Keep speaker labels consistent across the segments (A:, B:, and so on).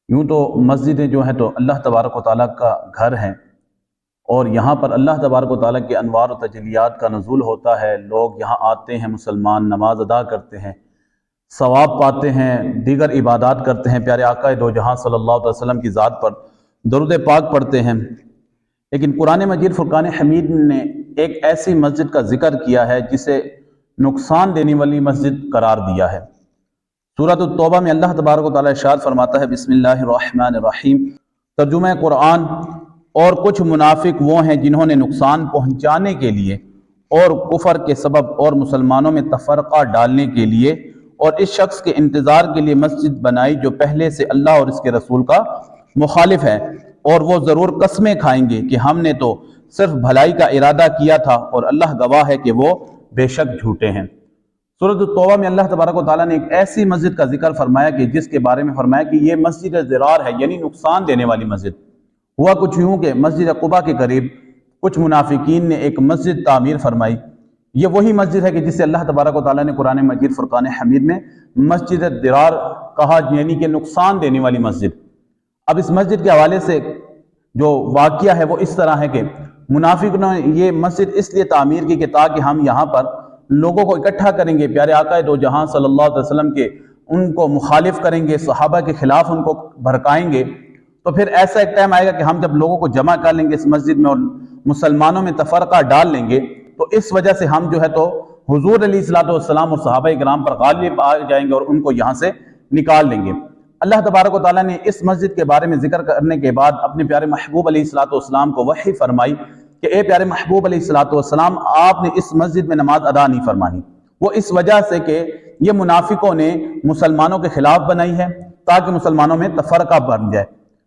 A: یوں تو مسجدیں جو ہیں تو اللہ تبارک و تعالیٰ کا گھر ہیں، اور یہاں پر اللہ تبارک و تعالیٰ کے انوار و تجلیات کا نزول ہوتا ہے۔ لوگ یہاں آتے ہیں، مسلمان نماز ادا کرتے ہیں، ثواب پاتے ہیں، دیگر عبادات کرتے ہیں، پیارے آقا دو جہاں صلی اللہ علیہ وسلم کی ذات پر درود پاک پڑھتے ہیں۔ لیکن قرآن مجید فرقان حمید نے ایک ایسی مسجد کا ذکر کیا ہے جسے نقصان دینے والی مسجد قرار دیا ہے۔ سورۃ التوبہ میں اللہ تبارک و تعالیٰ ارشاد فرماتا ہے، بسم اللہ الرحمن الرحیم۔ ترجمہ قرآن: اور کچھ منافق وہ ہیں جنہوں نے نقصان پہنچانے کے لیے اور کفر کے سبب اور مسلمانوں میں تفرقہ ڈالنے کے لیے اور اس شخص کے انتظار کے لیے مسجد بنائی جو پہلے سے اللہ اور اس کے رسول کا مخالف ہے، اور وہ ضرور قسمیں کھائیں گے کہ ہم نے تو صرف بھلائی کا ارادہ کیا تھا، اور اللہ گواہ ہے کہ وہ بے شک جھوٹے ہیں۔ سورۃ التوبہ میں اللہ تبارک و تعالیٰ نے ایک ایسی مسجد کا ذکر فرمایا کہ جس کے بارے میں فرمایا کہ یہ مسجد ضرار ہے، یعنی نقصان دینے والی مسجد۔ ہوا کچھ یوں کہ مسجد قباء کے قریب کچھ منافقین نے ایک مسجد تعمیر فرمائی۔ یہ وہی مسجد ہے کہ جسے اللہ تبارک و تعالیٰ نے قرآن مجید فرقان حمید میں مسجد ضرار کہا، یعنی کہ نقصان دینے والی مسجد۔ اب اس مسجد کے حوالے سے جو واقعہ ہے وہ اس طرح ہے کہ منافقوں نے یہ مسجد اس لیے تعمیر کی کہ تاکہ ہم یہاں پر لوگوں کو اکٹھا کریں گے، پیارے آقا دو جہاں صلی اللہ علیہ وسلم کے ان کو مخالف کریں گے، صحابہ کے خلاف ان کو بھڑکائیں گے، تو پھر ایسا ایک ٹائم آئے گا کہ ہم جب لوگوں کو جمع کر لیں گے اس مسجد میں اور مسلمانوں میں تفرقہ ڈال لیں گے، تو اس وجہ سے ہم جو ہے تو حضور علیہ الصلوۃ والسلام اور صحابہ کرام پر غالب آ جائیں گے اور ان کو یہاں سے نکال لیں گے۔ اللہ تبارک و تعالیٰ نے اس مسجد کے بارے میں ذکر کرنے کے بعد اپنے پیارے محبوب علیہ الصلوۃ والسلام کو وحی فرمائی کہ اے پیارے محبوب علیہ الصلوۃ والسلام، آپ نے اس مسجد میں نماز ادا نہیں فرمانی۔ وہ اس وجہ سے کہ یہ منافقوں نے مسلمانوں کے خلاف بنائی ہے تاکہ مسلمانوں میں تفرقہ بن جائے۔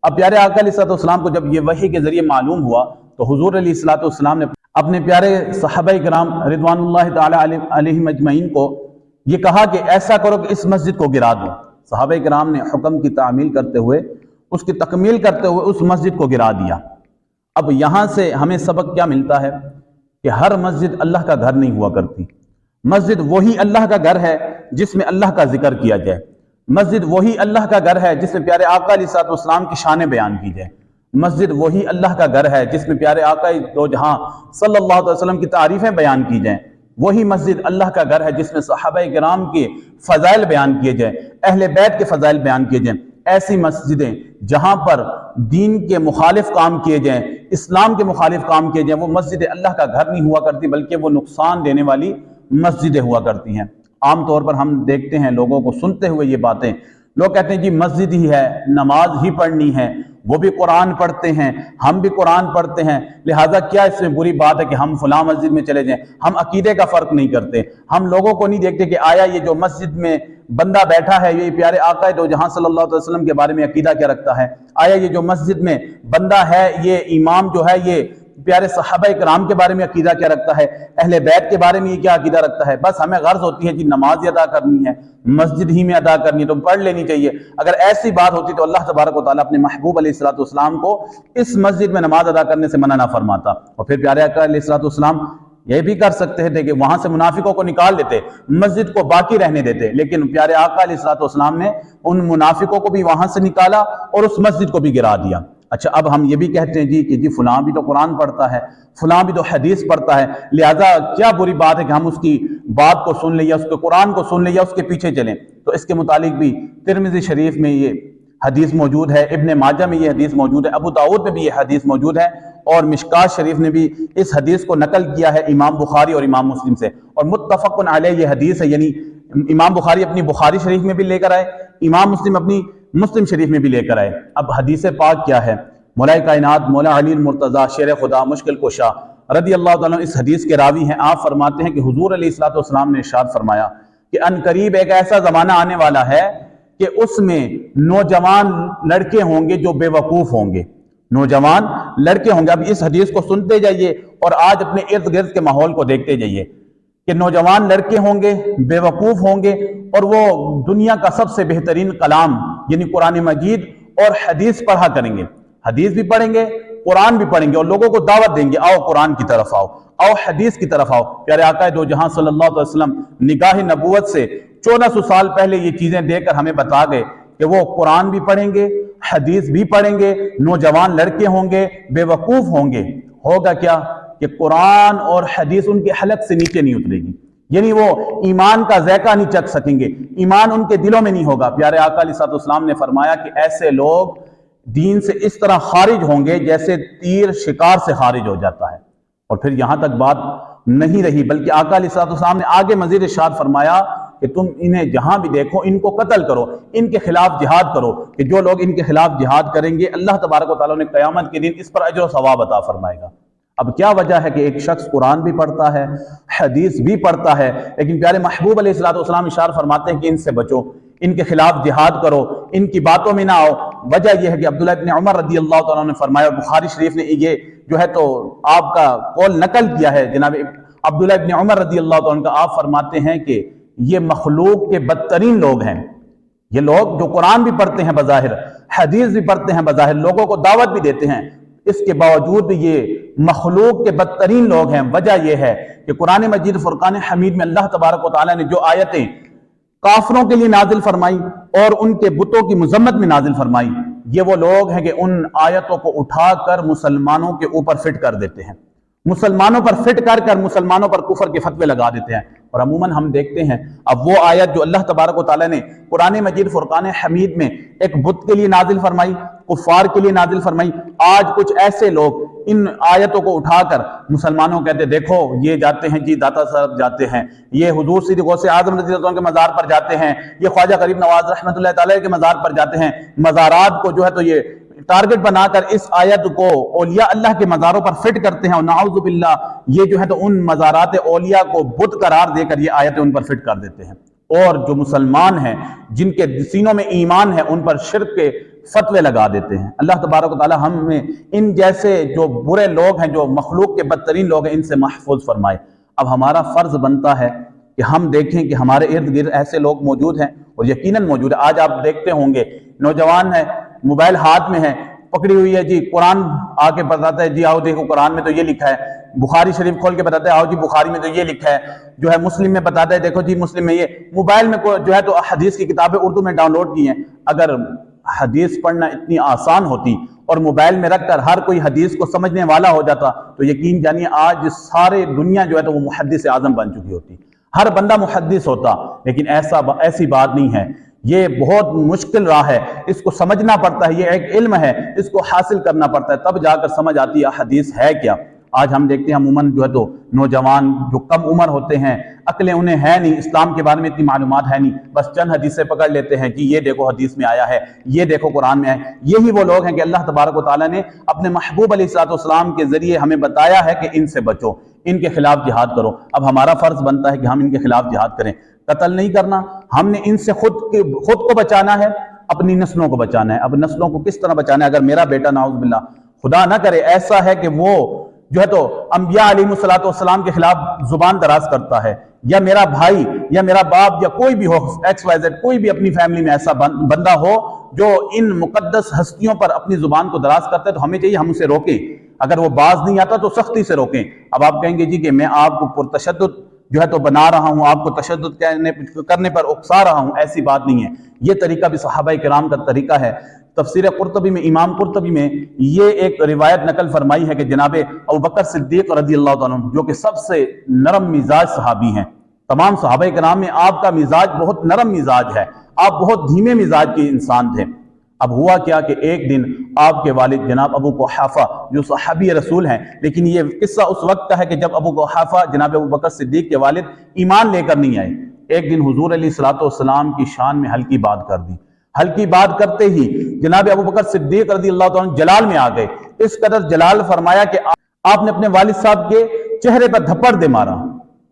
A: اب پیارے آقا علیہ الصلوۃ والسلام کو جب یہ وحی کے ذریعے معلوم ہوا تو حضور علیہ الصلوۃ والسلام نے اپنے پیارے صحابہ کرام رضوان اللہ تعالی علیہم اجمعین کو یہ کہا کہ ایسا کرو کہ اس مسجد کو گرا دو۔ صحابہ کرام نے حکم کی تعمیل کرتے ہوئے، اس کی تکمیل کرتے ہوئے اس مسجد کو گرا دیا۔ اب یہاں سے ہمیں سبق کیا ملتا ہے کہ ہر مسجد اللہ کا گھر نہیں ہوا کرتی۔ مسجد وہی اللہ کا گھر ہے جس میں اللہ کا ذکر کیا جائے۔ مسجد وہی اللہ کا گھر ہے جس میں پیارے آقا علیہ الصلوۃ والسلام کی شانیں بیان کی جائیں۔ مسجد وہی اللہ کا گھر ہے جس میں پیارے آقا دو جہاں صلی اللہ علیہ وسلم کی تعریفیں بیان کی جائیں۔ وہی مسجد اللہ کا گھر ہے جس میں صحابہ کرام کے فضائل بیان کیے جائیں، اہل بیت کے فضائل بیان کیے جائیں۔ ایسی مسجدیں جہاں پر دین کے مخالف کام کیے جائیں، اسلام کے مخالف کام کیے جائیں، وہ مسجدیں اللہ کا گھر نہیں ہوا کرتی بلکہ وہ نقصان دینے والی مسجدیں ہوا کرتی ہیں۔ عام طور پر ہم دیکھتے ہیں لوگوں کو سنتے ہوئے یہ باتیں، لوگ کہتے ہیں جی مسجد ہی ہے، نماز ہی پڑھنی ہے، وہ بھی قرآن پڑھتے ہیں، ہم بھی قرآن پڑھتے ہیں، لہٰذا کیا اس میں بری بات ہے کہ ہم فلاں مسجد میں چلے جائیں۔ ہم عقیدے کا فرق نہیں کرتے، ہم لوگوں کو نہیں دیکھتے کہ آیا یہ جو مسجد میں بندہ بیٹھا ہے یہ پیارے آقا دو جہاں صلی اللہ علیہ وسلم کے بارے میں عقیدہ کیا رکھتا ہے، آیا یہ جو مسجد میں بندہ ہے یہ امام جو ہے یہ پیارے صحابہ کرام کے بارے میں عقیدہ کیا رکھتا ہے، اہل بیت کے بارے میں یہ کیا عقیدہ رکھتا ہے۔ بس ہمیں غرض ہوتی ہے جی نماز ہی ادا کرنی ہے، مسجد ہی میں ادا کرنی ہے تو پڑھ لینی چاہیے۔ اگر ایسی بات ہوتی تو اللہ تبارک و تعالیٰ اپنے محبوب علیہ الصلوۃ والسلام کو اس مسجد میں نماز ادا کرنے سے منع نہ فرماتا، اور پھر پیارے آقا علیہ الصلوۃ والسلام یہ بھی کر سکتے تھے کہ وہاں سے منافقوں کو نکال دیتے، مسجد کو باقی رہنے دیتے، لیکن پیارے آقا علیہ الصلوۃ والسلام نے ان منافقوں کو بھی وہاں سے نکالا اور اس مسجد کو بھی گرا دیا۔ اچھا، اب ہم یہ بھی کہتے ہیں کہ فلاں بھی تو قرآن پڑھتا ہے، فلاں بھی تو حدیث پڑھتا ہے، لہٰذا کیا بری بات ہے کہ ہم اس کی بات کو سن لیں یا اس کے قرآن کو سن لیں یا اس کے پیچھے چلیں۔ تو اس کے متعلق بھی ترمذی شریف میں یہ حدیث موجود ہے، ابن ماجہ میں یہ حدیث موجود ہے، ابو داؤد میں بھی یہ حدیث موجود ہے، اور مشکات شریف نے بھی اس حدیث کو نقل کیا ہے امام بخاری اور امام مسلم سے، اور متفق علیہ یہ حدیث ہے، یعنی امام بخاری اپنی بخاری شریف میں بھی لے کر آئے، امام مسلم اپنی مسلم شریف میں بھی لے کر آئے۔ اب حدیث پاک کیا ہے؟ مولا کائنات مولا علی المرتضیٰ شیر خدا مشکل کشا رضی اللہ تعالیٰ اس حدیث کے راوی ہیں۔ آپ فرماتے ہیں کہ حضور علیہ الصلوۃ والسلام نے ارشاد فرمایا کہ ان قریب ایک ایسا زمانہ آنے والا ہے کہ اس میں نوجوان لڑکے ہوں گے جو بے وقوف ہوں گے، نوجوان لڑکے ہوں گے۔ اب اس حدیث کو سنتے جائیے اور آج اپنے ارد گرد کے ماحول کو دیکھتے جائیے کہ نوجوان لڑکے ہوں گے، بے وقوف ہوں گے، اور وہ دنیا کا سب سے بہترین کلام یعنی قرآن مجید اور حدیث پڑھا کریں گے، حدیث بھی پڑھیں گے، قرآن بھی پڑھیں گے، اور لوگوں کو دعوت دیں گے آؤ قرآن کی طرف آؤ، آؤ حدیث کی طرف آؤ۔ پیارے آقا دو جہاں صلی اللہ علیہ وسلم نگاہ نبوت سے 1400 سال پہلے یہ چیزیں دے کر ہمیں بتا گئے کہ وہ قرآن بھی پڑھیں گے، حدیث بھی پڑھیں گے، نوجوان لڑکے ہوں گے، بے وقوف ہوں گے، ہوگا کیا کہ قرآن اور حدیث ان کے حلق سے نیچے نہیں اترے گی، یعنی وہ ایمان کا ذائقہ نہیں چکھ سکیں گے، ایمان ان کے دلوں میں نہیں ہوگا۔ پیارے آقا علیہ الصلوۃ والسلام نے فرمایا کہ ایسے لوگ دین سے اس طرح خارج ہوں گے جیسے تیر شکار سے خارج ہو جاتا ہے۔ اور پھر یہاں تک بات نہیں رہی، بلکہ آقا علیہ الصلوۃ والسلام نے آگے مزید ارشاد فرمایا کہ تم انہیں جہاں بھی دیکھو ان کو قتل کرو، ان کے خلاف جہاد کرو، کہ جو لوگ ان کے خلاف جہاد کریں گے اللہ تبارک و تعالیٰ نے قیامت کے دن اس پر اجر و ثواب عطا فرمائے گا۔ اب کیا وجہ ہے کہ ایک شخص قرآن بھی پڑھتا ہے، حدیث بھی پڑھتا ہے، لیکن پیارے محبوب علیہ الصلوۃ والسلام ارشاد فرماتے ہیں کہ ان سے بچو، ان کے خلاف جہاد کرو، ان کی باتوں میں نہ آؤ۔ وجہ یہ ہے کہ عبداللہ ابن عمر رضی اللہ تعالیٰ نے فرمایا، اور بخاری شریف نے یہ جو ہے تو آپ کا قول نقل کیا ہے جناب عبداللہ ابن عمر رضی اللہ تعالیٰ کا، آپ فرماتے ہیں کہ یہ مخلوق کے بدترین لوگ ہیں۔ یہ لوگ جو قرآن بھی پڑھتے ہیں بظاہر، حدیث بھی پڑھتے ہیں بظاہر، لوگوں کو دعوت بھی دیتے ہیں، اس کے باوجود بھی یہ مخلوق کے بدترین لوگ ہیں۔ وجہ یہ ہے کہ قرآن مجید فرقان حمید میں اللہ تبارک و تعالیٰ نے جو آیتیں کافروں کے لیے نازل فرمائی اور ان کے بتوں کی مذمت میں نازل فرمائی، یہ وہ لوگ ہیں کہ ان آیتوں کو اٹھا کر مسلمانوں کے اوپر فٹ کر دیتے ہیں، مسلمانوں پر فٹ کر کر مسلمانوں پر کفر کے فتوے لگا دیتے ہیں۔ اور عموماً ہم دیکھتے ہیں اب وہ آیت جو اللہ تبارک و تعالیٰ نے قرآن مجید فرقان حمید میں ایک بت کے لیے نازل فرمائی، کفار کے لیے نازل فرمائی، آج کچھ ایسے لوگ ان آیتوں کو اٹھا کر مسلمانوں کہتے ہیں دیکھو یہ جاتے ہیں جی داتا صاحب جاتے ہیں، یہ حضور سید غوث اعظم رضی اللہ عنہ کے مزار پر جاتے ہیں، یہ خواجہ غریب نواز رحمۃ اللہ تعالی کے مزار پر جاتے ہیں۔ مزارات کو جو ہے تو یہ ٹارگٹ بنا کر اس آیت کو اولیاء اللہ کے مزاروں پر فٹ کرتے ہیں، اور نعوذ باللہ یہ جو ہے تو ان مزارات اولیاء کو بت قرار دے کر یہ آیتیں ان پر فٹ کر دیتے ہیں۔ اور جو مسلمان ہیں جن کے سینوں میں ایمان ہے ان پر شرک کے فتوے لگا دیتے ہیں۔ اللہ تبارک و تعالی ہمیں ان جیسے جو برے لوگ ہیں، جو مخلوق کے بدترین لوگ ہیں، ان سے محفوظ فرمائے۔ اب ہمارا فرض بنتا ہے کہ ہم دیکھیں کہ ہمارے ارد گرد ایسے لوگ موجود ہیں، اور یقیناً موجود ہے۔ آج آپ دیکھتے ہوں گے نوجوان ہے، موبائل ہاتھ میں ہے، پکڑی ہوئی ہے جی قرآن آ کے بتاتا ہے جی آؤ دیکھو قرآن میں تو یہ لکھا ہے، بخاری شریف کھول کے بتاتا ہے آؤ جی بخاری میں تو یہ لکھا ہے، جو ہے مسلم میں بتاتا ہے دیکھو جی مسلم میں یہ، موبائل میں جو ہے تو حدیث کی کتابیں اردو میں ڈاؤن لوڈ کی ہیں۔ اگر حدیث پڑھنا اتنی آسان ہوتی اور موبائل میں رکھ کر ہر کوئی حدیث کو سمجھنے والا ہو جاتا تو یقین جانیے آج سارے دنیا جو ہے تو وہ محدث اعظم بن چکی ہوتی، ہر بندہ محدث ہوتا، لیکن ایسی بات نہیں ہے۔ یہ بہت مشکل راہ ہے، اس کو سمجھنا پڑتا ہے، یہ ایک علم ہے، اس کو حاصل کرنا پڑتا ہے، تب جا کر سمجھ آتی ہے حدیث ہے کیا۔ آج ہم دیکھتے ہیں عموماً جو ہے تو نوجوان جو کم عمر ہوتے ہیں، عقلیں انہیں ہے نہیں، اسلام کے بارے میں اتنی معلومات ہے نہیں، بس چند حدیثیں پکڑ لیتے ہیں کہ یہ دیکھو حدیث میں آیا ہے، یہ دیکھو قرآن میں ہے۔ یہی وہ لوگ ہیں کہ اللہ تبارک و تعالیٰ نے اپنے محبوب علیہ الصلوۃ والسلام کے ذریعے ہمیں بتایا ہے کہ ان سے بچو، ان کے خلاف جہاد کرو۔ اب ہمارا فرض بنتا ہے کہ ہم ان کے خلاف جہاد کریں، قتل نہیں کرنا، ہم نے ان سے خود کو بچانا ہے، اپنی نسلوں کو بچانا ہے۔ اب نسلوں کو کس طرح بچانا ہے؟ اگر میرا بیٹا نعوذ باللہ خدا نہ کرے ایسا ہے کہ وہ جو ہے تو انبیاء علیہ الصلوۃ والسلام کے خلاف زبان دراز کرتا ہے، یا میرا بھائی یا میرا باپ یا کوئی بھی ہو ایکس وائی زیڈ، کوئی بھی اپنی فیملی میں ایسا بندہ ہو جو ان مقدس ہستیوں پر اپنی زبان کو دراز کرتا ہے تو ہمیں چاہیے ہم اسے روکیں، اگر وہ باز نہیں آتا تو سختی سے روکیں۔ اب آپ کہیں گے جی کہ میں آپ کو پرتشدد جو ہے تو بنا رہا ہوں، آپ کو تشدد کرنے پر اکسا رہا ہوں، ایسی بات نہیں ہے۔ یہ طریقہ بھی صحابہ کرام کا طریقہ ہے۔ تفسیر قرطبی میں امام قرطبی میں یہ ایک روایت نقل فرمائی ہے کہ جناب ابوبکر صدیق رضی اللہ تعالیٰ عنہ جو کہ سب سے نرم مزاج صحابی ہیں، تمام صحابہ کرام میں آپ کا مزاج بہت نرم مزاج ہے، آپ بہت دھیمے مزاج کے انسان تھے۔ اب ہوا کیا کہ ایک دن آپ کے والد جناب ابو قحافہ جو صحابی رسول ہیں، لیکن یہ قصہ اس وقت کا ہے کہ جب ابو قحافہ جناب ابوبکر صدیق کے والد ایمان لے کر نہیں آئے، ایک دن حضور علیہ الصلوۃ والسلام کی شان میں ہلکی بات کر دی۔ ہلکی بات کرتے ہی جناب ابوبکر صدیق رضی اللہ عنہ جلال میں آ گئے، اس قدر جلال فرمایا کہ آپ نے اپنے والد صاحب کے چہرے پر دھپڑ دے مارا،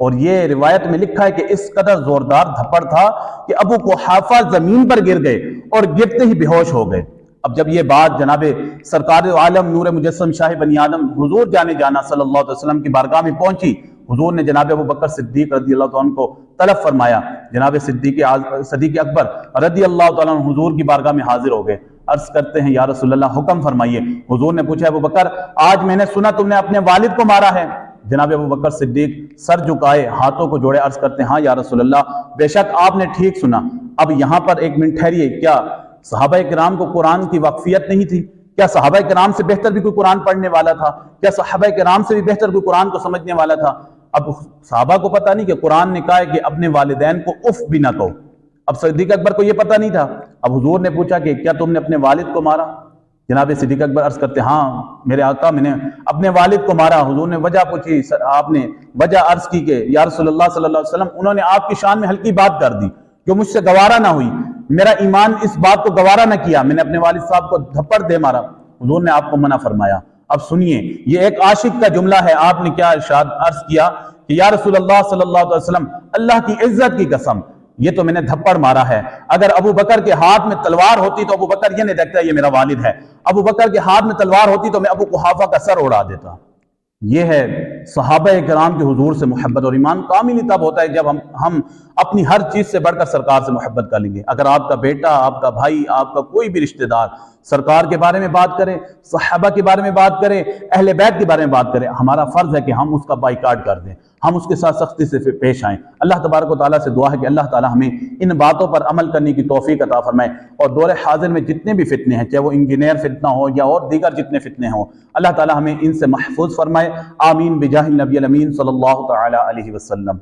A: اور یہ روایت میں لکھا ہے کہ اس قدر زوردار دھپڑ تھا کہ ابو قحافہ زمین پر گر گئے اور گرتے ہی بے ہوش ہو گئے۔ اب جب یہ بات جناب سرکار عالم نور مجسم شاہ بنی آدم حضور جانے جانا صلی اللہ علیہ وسلم کی بارگاہ میں پہنچی، حضور نے جناب ابوبکر صدیق رضی اللہ عنہ کو طلب فرمایا۔ جناب صدیق اکبر رضی اللہ تعالیٰ عنہ حضور کی بارگاہ میں حاضر ہو گئے، عرض کرتے ہیں یا رسول اللہ حکم فرمائیے۔ حضور نے پوچھا ابوبکر آج میں نے سنا تم نے اپنے والد کو مارا ہے؟ جناب ابوبکر صدیق سر جھکائے، ہاتھوں کو جوڑے، عرض کرتے ہیں ہاں یا رسول اللہ بے شک آپ نے ٹھیک سنا۔ اب یہاں پر ایک منٹ ٹھہریے، کیا صحابہ کرام کو قرآن کی واقفیت نہیں تھی؟ کیا صحابہ کرام سے بہتر بھی کوئی قرآن پڑھنے والا تھا؟ کیا صحابہ کرام سے بھی بہتر کوئی قرآن کو سمجھنے والا تھا؟ اب صحابہ کو پتہ نہیں کہ قرآن نے کہا ہے کہ اپنے والدین کو اف بھی نہ کہو۔ اب صدیق اکبر کو یہ پتہ نہیں تھا۔ اب حضور نے پوچھا کہ کیا تم نے اپنے والد کو مارا؟ جناب صدیق اکبر عرض کرتے ہاں میرے آقا میں نے اپنے والد کو مارا۔ حضور نے وجہ پوچھی، آپ نے وجہ عرض کی کہ یا رسول اللہ صلی اللہ علیہ وسلم انہوں نے آپ کی شان میں ہلکی بات کر دی جو مجھ سے گوارا نہ ہوئی، میرا ایمان اس بات کو گوارا نہ کیا، میں نے اپنے والد صاحب کو دھپڑ دے مارا۔ حضور نے آپ کو منع فرمایا۔ اب سنیے یہ ایک عاشق کا جملہ ہے، آپ نے کیا ارشاد عرض کیا کہ یا رسول اللہ صلی اللہ علیہ وسلم اللہ کی عزت کی قسم یہ تو میں نے دھپڑ مارا ہے، اگر ابو بکر کے ہاتھ میں تلوار ہوتی تو ابو بکر یہ نہیں دیکھتا یہ میرا والد ہے، ابو بکر کے ہاتھ میں تلوار ہوتی تو میں ابو قحافہ کا سر اڑا دیتا۔ یہ ہے صحابہ کرام کے حضور سے محبت، اور ایمان کامل ہی تب ہوتا ہے جب ہم اپنی ہر چیز سے بڑھ کر سرکار سے محبت کر لیں گے۔ اگر آپ کا بیٹا، آپ کا بھائی، آپ کا کوئی بھی رشتہ دار سرکار کے بارے میں بات کرے، صحابہ کے بارے میں بات کرے، اہل بیت کے بارے میں بات کرے، ہمارا فرض ہے کہ ہم اس کا بائیکاٹ کر دیں، ہم اس کے ساتھ سختی سے پیش آئیں۔ اللہ تبارک و تعالیٰ سے دعا ہے کہ اللہ تعالیٰ ہمیں ان باتوں پر عمل کرنے کی توفیق عطا فرمائے، اور دور حاضر میں جتنے بھی فتنے ہیں، چاہے وہ انجینئر فتنہ ہو یا اور دیگر جتنے فتنے ہوں، اللہ تعالیٰ ہمیں ان سے محفوظ فرمائے۔ آمین بجاہ النبی الامین صلی اللہ تعالیٰ علیہ وسلم۔